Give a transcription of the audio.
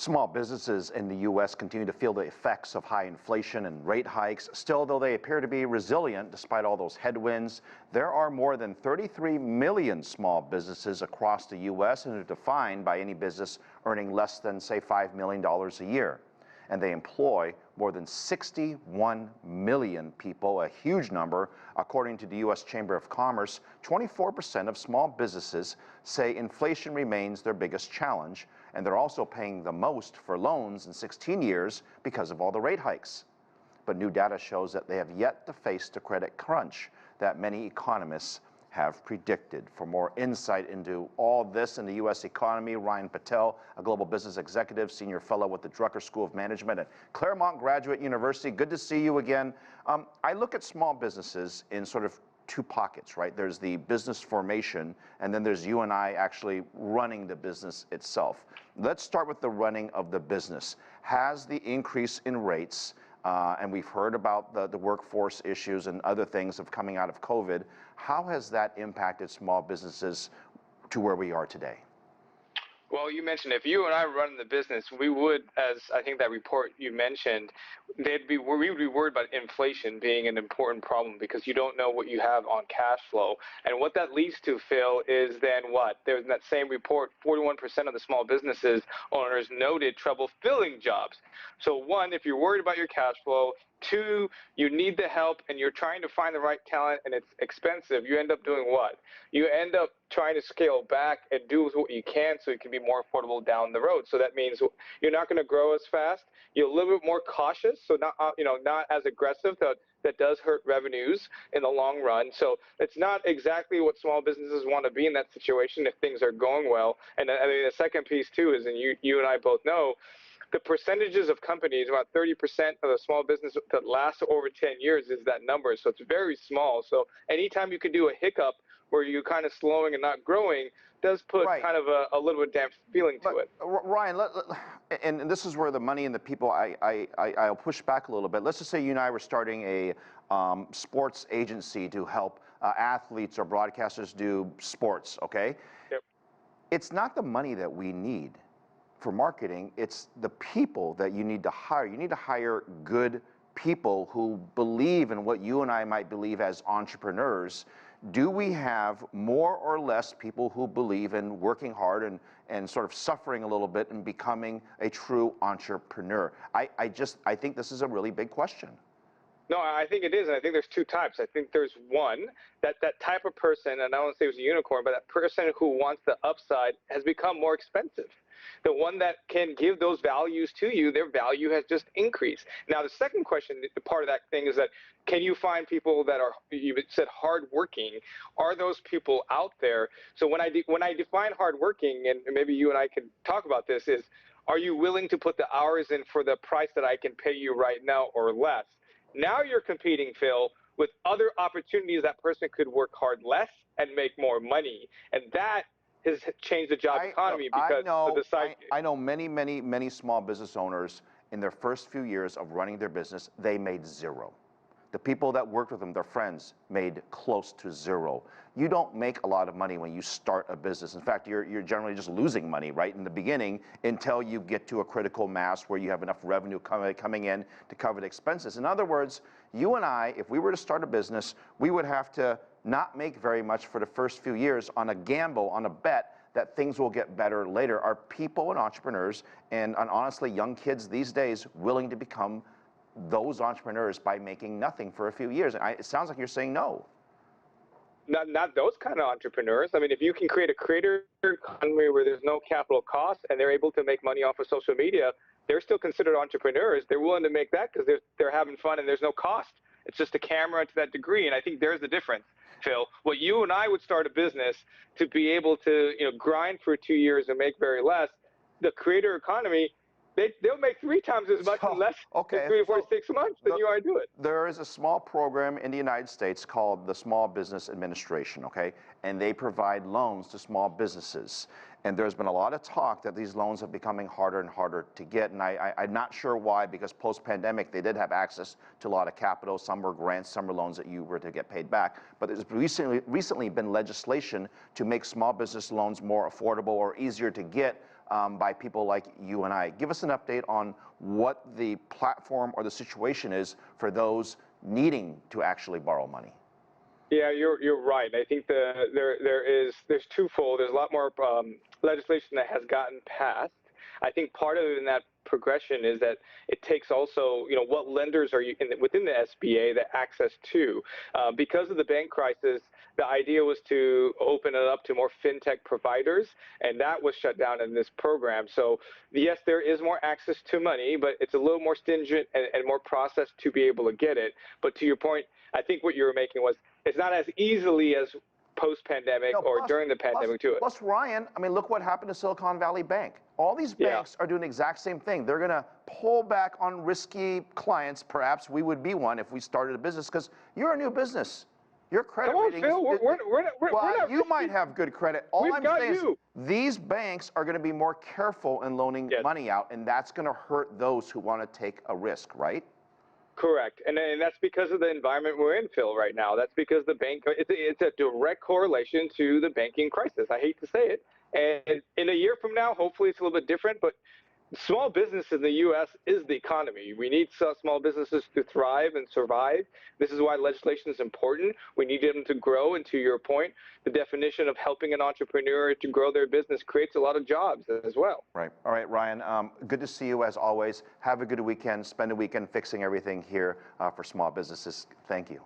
Small businesses in the U.S. continue to feel the effects of high inflation and rate hikes. Still, though they appear to be resilient despite all those headwinds, there are more than 33 million small businesses across the U.S. and are defined by any business earning less than, say, $5 million a year. And they employ more than 61 million people, a huge number. According to the U.S. Chamber of Commerce, 24% of small businesses say inflation remains their biggest challenge, and they're also paying the most for loans in 16 years because of all the rate hikes. But new data shows that they have yet to face the credit crunch that many economists have predicted. For more insight into all this in the U.S. economy, Ryan Patel, a global business executive, senior fellow with the Drucker School of Management at Claremont Graduate University. Good to see you again. I look at small businesses in sort of two pockets, right? There's the business formation, and then there's you and I actually running the business itself. Let's start with the running of the business. Has the increase in rates, and we've heard about the workforce issues and other things of coming out of COVID, how has that impacted small businesses to where we are today? Well, you mentioned if you and I run the business, we would, as I think that report you mentioned, we would be worried about inflation being an important problem because you don't know what you have on cash flow. And what that leads to, Phil, is then what? There's in that same report, 41% of the small businesses owners noted trouble filling jobs. So one, if you're worried about your cash flow, two, you need the help and you're trying to find the right talent and it's expensive, you end up doing what? You end up trying to scale back and do what you can so it can be more affordable down the road. So that means you're not going to grow as fast. You're a little bit more cautious, so not as aggressive. That does hurt revenues in the long run. So it's not exactly what small businesses want to be in that situation if things are going well. And I mean, the second piece too is, and you and I both know, the percentages of companies, about 30% of the small business that lasts over 10 years is that number. So it's very small. So anytime you can do a hiccup where you're kind of slowing and not growing, does put kind of a little bit damp feeling to it. Ryan, and this is where the money and the people, I'll push back a little bit. Let's just say you and I were starting a sports agency to help athletes or broadcasters do sports, okay? Yep. It's not the money that we need for marketing, it's the people that you need to hire. You need to hire good people who believe in what you and I might believe as entrepreneurs. Do we have more or less people who believe in working hard and sort of suffering a little bit and becoming a true entrepreneur? I think this is a really big question. No, I think it is, and I think there's two types. I think there's one, that type of person, and I don't want to say it was a unicorn, but that person who wants the upside has become more expensive. The one that can give those values to you, their value has just increased. Now, the second question, the part of that thing is that, can you find people that are, you said hardworking? Are those people out there? So when I define hardworking, and maybe you and I can talk about this, is are you willing to put the hours in for the price that I can pay you right now or less? Now you're competing, Phil, with other opportunities that person could work hard less and make more money. And that has changed the job economy because of the side gig. I know many small business owners in their first few years of running their business, they made zero. The people that worked with them, their friends, made close to zero. You don't make a lot of money when you start a business. In fact, you're generally just losing money right in the beginning until you get to a critical mass where you have enough revenue coming in to cover the expenses. In other words, you and I, if we were to start a business, we would have to not make very much for the first few years on a gamble, on a bet that things will get better later. Are people and entrepreneurs and honestly young kids these days willing to become those entrepreneurs by making nothing for a few years? It sounds like you're saying no. Not those kind of entrepreneurs. I mean, if you can create a creator economy where there's no capital cost and they're able to make money off of social media, they're still considered entrepreneurs. They're willing to make that because they're having fun and there's no cost. It's just a camera to that degree, and I think there's the difference, Phil. What you and I would start a business to be able to grind for 2 years and make very less, the creator economy, they'll make 3 times as much in less than 3 or 4 6 months than you are do it. There is a small program in the United States called the Small Business Administration, okay? And they provide loans to small businesses. And there's been a lot of talk that these loans are becoming harder and harder to get. And I'm not sure why, because post-pandemic, they did have access to a lot of capital. Some were grants, some were loans that you were to get paid back. But there's recently been legislation to make small business loans more affordable or easier to get by people like you and I. Give us an update on what the platform or the situation is for those needing to actually borrow money. Yeah, you're right. I think there's twofold. There's a lot more legislation that has gotten passed. I think part of it in that progression is that it takes also, what lenders are you within the SBA that access to? Because of the bank crisis, the idea was to open it up to more fintech providers, and that was shut down in this program. So yes, there is more access to money, but it's a little more stringent and more processed to be able to get it. But to your point, I think what you were making was it's not as easily as post-pandemic or during the pandemic to it. Plus, Ryan, I mean, look what happened to Silicon Valley Bank. All these banks are doing the exact same thing. They're going to pull back on risky clients. Perhaps we would be one if we started a business, because you're a new business. Your credit rating. Phil, we're not you might have good credit. All We've I'm got saying you. is these banks are going to be more careful in loaning money out, and that's going to hurt those who want to take a risk, right? Correct, and that's because of the environment we're in, Phil, right now. That's because the bank, it's a direct correlation to the banking crisis. I hate to say it. And in a year from now, hopefully it's a little bit different, but small business in the U.S. is the economy. We need small businesses to thrive and survive. This is why legislation is important. We need them to grow, and to your point, the definition of helping an entrepreneur to grow their business creates a lot of jobs as well. Right. All right, Ryan, good to see you as always. Have a good weekend. Spend a weekend fixing everything here for small businesses. Thank you.